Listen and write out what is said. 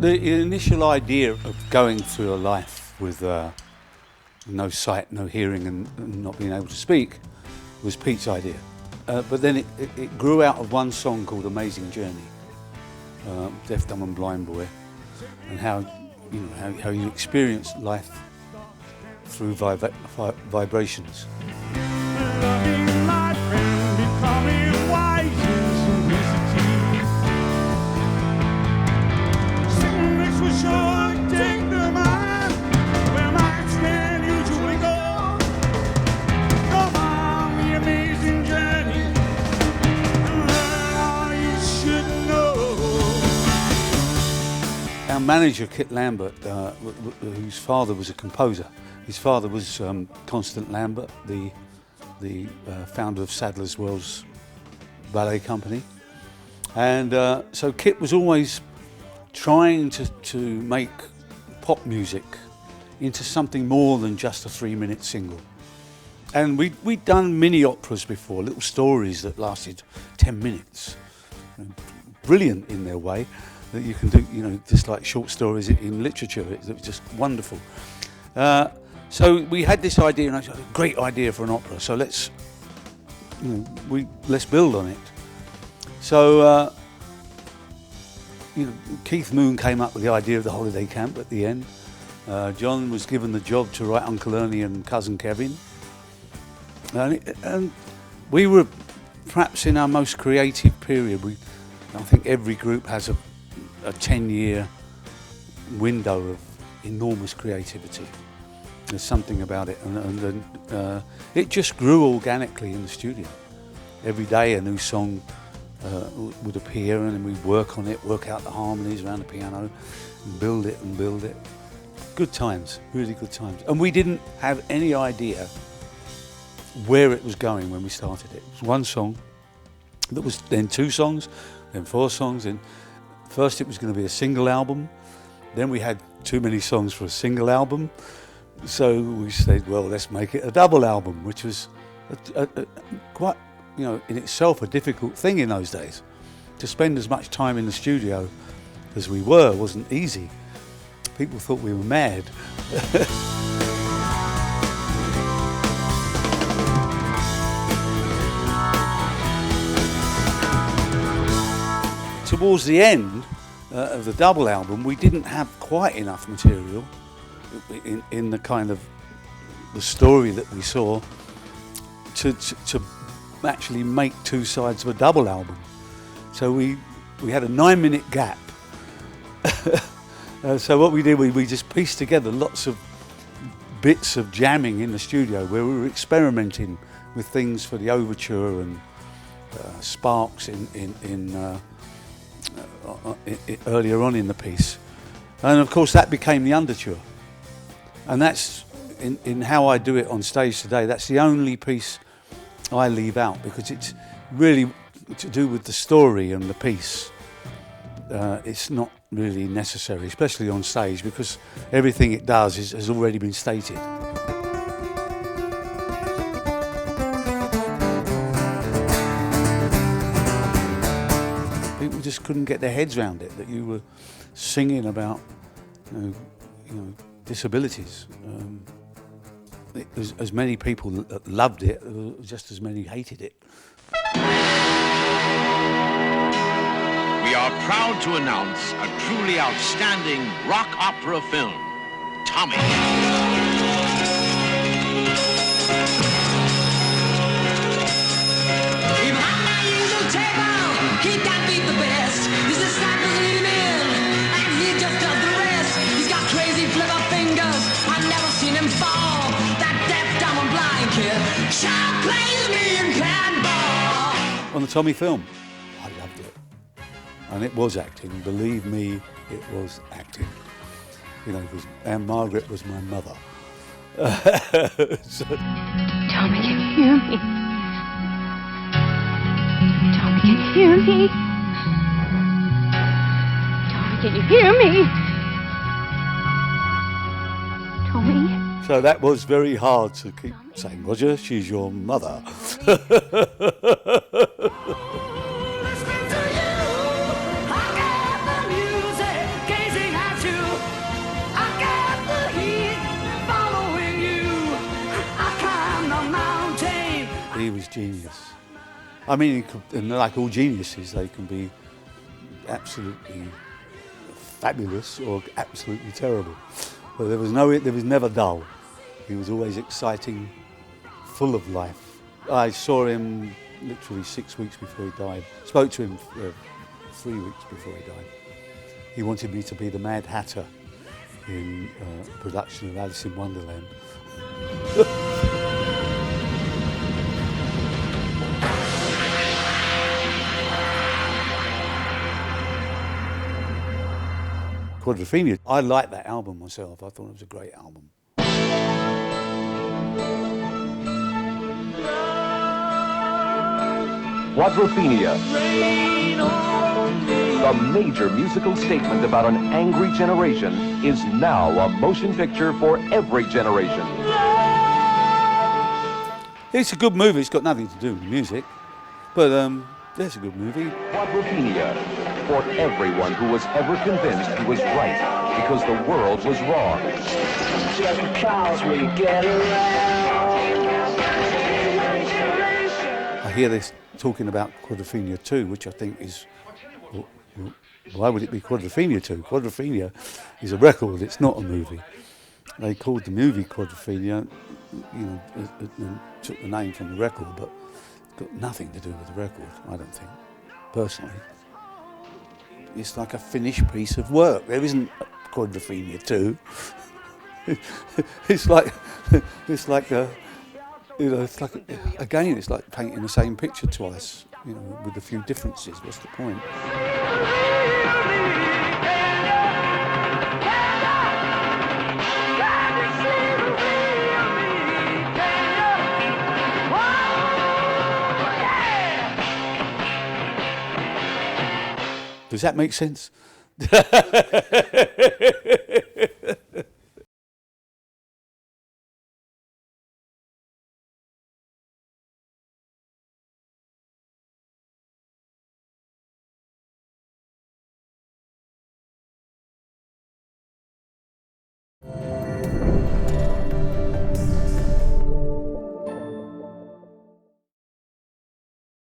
The initial idea of going through a life with no sight, no hearing and not being able to speak was Pete's idea. But then it grew out of one song called Amazing Journey, Deaf, Dumb and Blind Boy, and how you experience life through vibrations. Our manager, Kit Lambert, whose father was a composer. His father was Constant Lambert, the founder of Sadler's Wells Ballet Company. And so Kit was always trying to make pop music into something more than just a 3-minute single. And we'd done mini operas before, little stories that lasted 10 minutes. Brilliant in their way. That you can do, just like short stories in literature. It was just wonderful. So we had this idea, and I said, a great idea for an opera. So let's build on it. So Keith Moon came up with the idea of the holiday camp at the end. John was given the job to write Uncle Ernie and Cousin Kevin, and we were perhaps in our most creative period. I think every group has a 10-year window of enormous creativity. There's something about it, and it just grew organically in the studio. Every day a new song would appear, and then we'd work on it, work out the harmonies around the piano, and build it. Good times, really good times. And we didn't have any idea where it was going when we started it. It was one song, that was then 2 songs, then 4 songs, and first it was going to be a single album, then we had too many songs for a single album, so we said, well, let's make it a double album, which was quite, in itself a difficult thing in those days. To spend as much time in the studio as we were wasn't easy. People thought we were mad. Towards the end of the double album, we didn't have quite enough material in the kind of the story that we saw to actually make 2 sides of a double album. So we had a 9-minute gap. So what we did, we just pieced together lots of bits of jamming in the studio where we were experimenting with things for the overture and sparks earlier on in the piece, and of course that became the underture, and that's in how I do it on stage today. That's the only piece I leave out because it's really to do with the story and the piece. It's not really necessary, especially on stage, because everything it does has already been stated. People just couldn't get their heads around it, that you were singing about disabilities. As many people loved it, just as many hated it. We are proud to announce a truly outstanding rock opera film, Tommy. He can't beat the best. He's a snap doesn't lead him in, and he just does the rest. He's got crazy flipper fingers. I've never seen him fall. That deaf, dumb, and blind kid sure plays me in pinball. On the Tommy film, I loved it, and it was acting. Believe me, it was acting. Because Anne Margaret was my mother. So. Tommy, can you hear me? Tommy, can you hear me? Tommy, can you hear me? Tommy? So that was very hard to keep saying, Roger, she's your mother. Listening to you, I got the music, gazing genius. I mean, and like all geniuses, they can be absolutely fabulous or absolutely terrible. But there was never dull. He was always exciting, full of life. I saw him literally 6 weeks before he died. Spoke to him 3 weeks before he died. He wanted me to be the Mad Hatter in a production of Alice in Wonderland. Quadrophenia. I liked that album myself. I thought it was a great album. Quadrophenia, the major musical statement about an angry generation, is now a motion picture for every generation. It's a good movie. It's got nothing to do with music, but it's a good movie. Quadrophenia, for everyone who was ever convinced he was right because the world was wrong. Just because we get around. I hear this talking about Quadrophenia 2, which I think is, why would it be Quadrophenia 2? Quadrophenia is a record, it's not a movie. They called the movie Quadrophenia, and took the name from the record, but it's got nothing to do with the record, I don't think, personally. It's like a finished piece of work. There isn't Quadrophenia 2. It's like it's like painting the same picture twice, with a few differences. What's the point? Does that make sense?